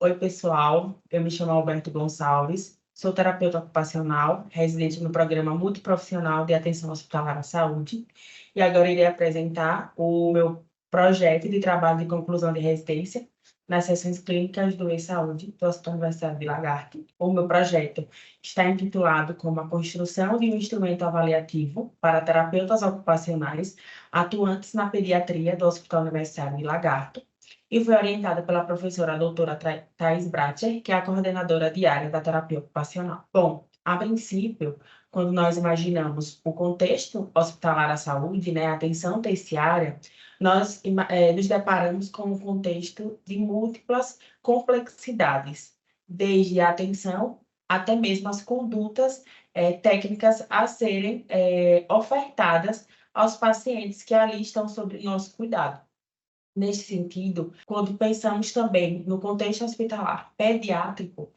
Oi, pessoal. Eu me chamo Alberto Gonçalves, sou terapeuta ocupacional, residente no programa multiprofissional de atenção hospitalar à saúde, e agora irei apresentar o meu projeto de trabalho de conclusão de residência nas seções clínicas do e-saúde do Hospital Universitário de Lagarto. O meu projeto está intitulado como a construção de um instrumento avaliativo para terapeutas ocupacionais atuantes na pediatria do Hospital Universitário de Lagarto, e foi orientada pela professora doutora Thais Bratcher, que é a coordenadora diária da terapia ocupacional. Bom, a princípio, quando nós imaginamos o contexto hospitalar à saúde, né, a atenção terciária, nós nos deparamos com um contexto de múltiplas complexidades, desde a atenção até mesmo as condutas técnicas a serem ofertadas aos pacientes que ali estão sob nosso cuidado. Nesse sentido, quando pensamos também no contexto hospitalar pediátrico,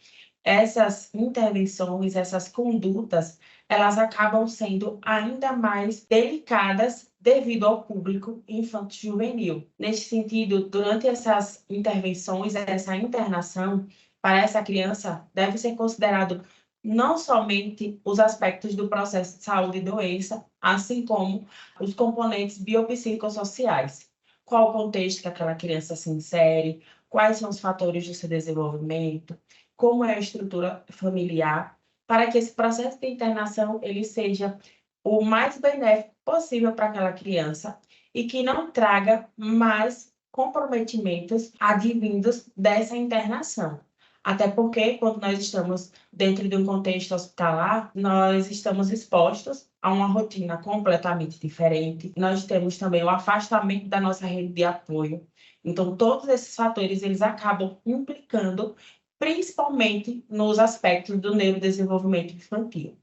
essas intervenções, essas condutas, elas acabam sendo ainda mais delicadas devido ao público infanto-juvenil. Neste sentido, durante essas intervenções, essa internação, para essa criança, deve ser considerado não somente os aspectos do processo de saúde e doença, assim como os componentes biopsicossociais. Qual o contexto que aquela criança se insere, quais são os fatores do seu desenvolvimento, como é a estrutura familiar, para que esse processo de internação ele seja o mais benéfico possível para aquela criança e que não traga mais comprometimentos advindos dessa internação. Até porque, quando nós estamos dentro de um contexto hospitalar, nós estamos expostos a uma rotina completamente diferente. Nós temos também o afastamento da nossa rede de apoio. Então, todos esses fatores, eles acabam implicando principalmente nos aspectos do neurodesenvolvimento infantil.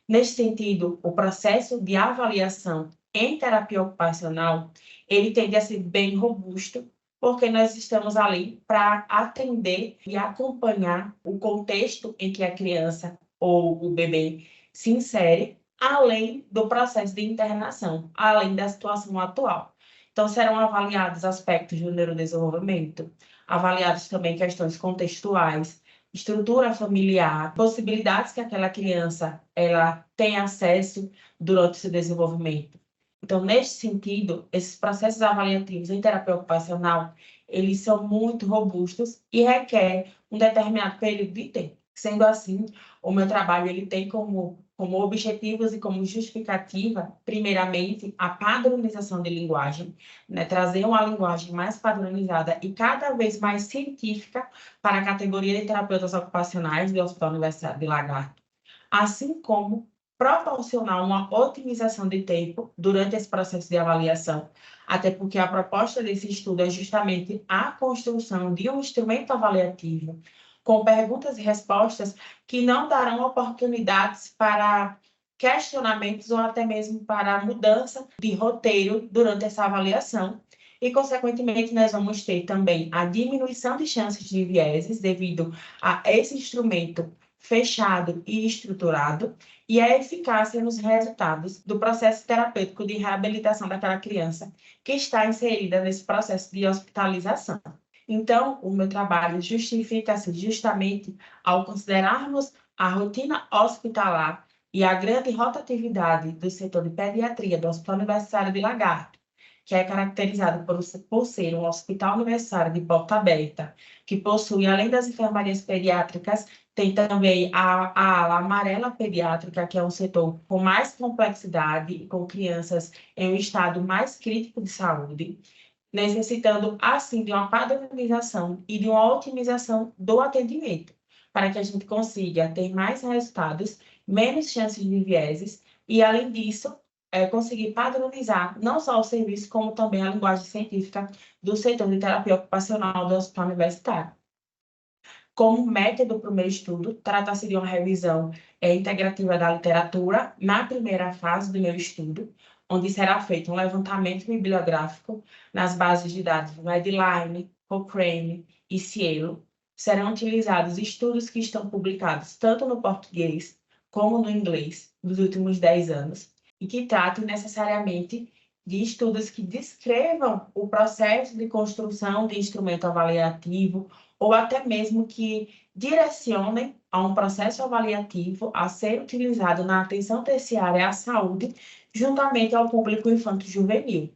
Nesse sentido, o processo de avaliação em terapia ocupacional, ele tende a ser bem robusto, porque nós estamos ali para atender e acompanhar o contexto em que a criança ou o bebê se insere, além do processo de internação, além da situação atual. Então, serão avaliados aspectos do neurodesenvolvimento, avaliados também questões contextuais, estrutura familiar, possibilidades que aquela criança ela tem acesso durante o seu desenvolvimento. Então, neste sentido, esses processos avaliativos em terapia ocupacional, eles são muito robustos e requerem um determinado período de tempo. Sendo assim, o meu trabalho ele tem como objetivos e como justificativa, primeiramente, a padronização de linguagem, né? Trazer uma linguagem mais padronizada e cada vez mais científica para a categoria de terapeutas ocupacionais do Hospital Universitário de Lagarto, assim como proporcionar uma otimização de tempo durante esse processo de avaliação, até porque a proposta desse estudo é justamente a construção de um instrumento avaliativo com perguntas e respostas que não darão oportunidades para questionamentos ou até mesmo para mudança de roteiro durante essa avaliação. E, consequentemente, nós vamos ter também a diminuição de chances de vieses devido a esse instrumento fechado e estruturado, e a eficácia nos resultados do processo terapêutico de reabilitação daquela criança que está inserida nesse processo de hospitalização. Então, o meu trabalho justifica-se justamente ao considerarmos a rotina hospitalar e a grande rotatividade do setor de pediatria do Hospital Universitário de Lagarto, que é caracterizado por ser um hospital universitário de porta aberta, que possui, além das enfermarias pediátricas, tem também a ala amarela pediátrica, que é um setor com mais complexidade e com crianças em um estado mais crítico de saúde, necessitando, assim, de uma padronização e de uma otimização do atendimento, para que a gente consiga ter mais resultados, menos chances de vieses e, além disso, conseguir padronizar não só o serviço, como também a linguagem científica do setor de terapia ocupacional do Hospital Universitário. Como método para o meu estudo, trata-se de uma revisão integrativa da literatura na primeira fase do meu estudo, onde será feito um levantamento bibliográfico nas bases de dados Medline, Cochrane e Cielo. Serão utilizados estudos que estão publicados tanto no português como no inglês dos últimos 10 anos e que tratem necessariamente de estudos que descrevam o processo de construção de instrumento avaliativo ou até mesmo que direcionem a um processo avaliativo a ser utilizado na atenção terciária à saúde, juntamente ao público infanto-juvenil.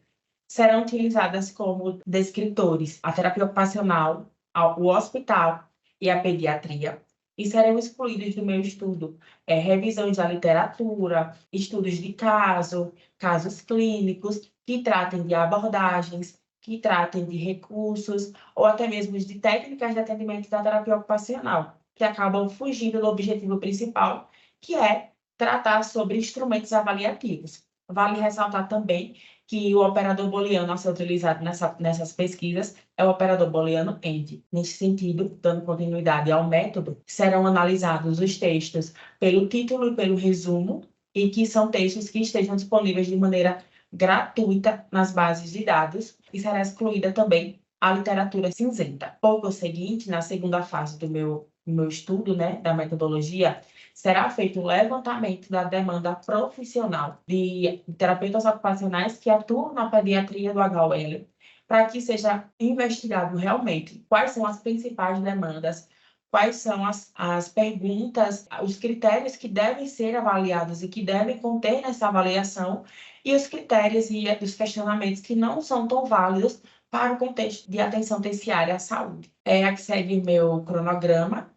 Serão utilizadas como descritores a terapia ocupacional, o hospital e a pediatria, e serão excluídos do meu estudo revisões da literatura, estudos de caso, casos clínicos, que tratem de abordagens, que tratem de recursos, ou até mesmo de técnicas de atendimento da terapia ocupacional, que acabam fugindo do objetivo principal, que é tratar sobre instrumentos avaliativos. Vale ressaltar também que o operador booleano a ser utilizado nessas pesquisas é o operador booleano AND. Nesse sentido, dando continuidade ao método, serão analisados os textos pelo título e pelo resumo, e que são textos que estejam disponíveis de maneira gratuita nas bases de dados, e será excluída também a literatura cinzenta. Pouco seguinte, na segunda fase do meu estudo, da metodologia, será feito o levantamento da demanda profissional de terapeutas ocupacionais que atuam na pediatria do HUL, para que seja investigado realmente quais são as principais demandas, quais são as perguntas, os critérios que devem ser avaliados e que devem conter nessa avaliação, e os critérios e os questionamentos que não são tão válidos para o contexto de atenção terciária à saúde. Aqui segue meu cronograma,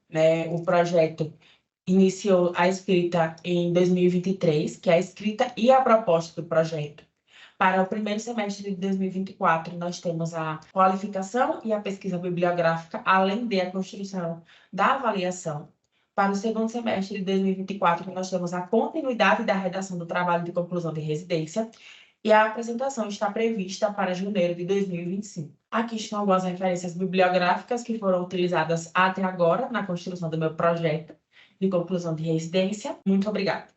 o projeto iniciou a escrita em 2023, que é a escrita e a proposta do projeto. Para o primeiro semestre de 2024, nós temos a qualificação e a pesquisa bibliográfica, além da construção da avaliação. Para o segundo semestre de 2024, nós temos a continuidade da redação do trabalho de conclusão de residência, e a apresentação está prevista para janeiro de 2025. Aqui estão algumas referências bibliográficas que foram utilizadas até agora na construção do meu projeto de conclusão de residência. Muito obrigada.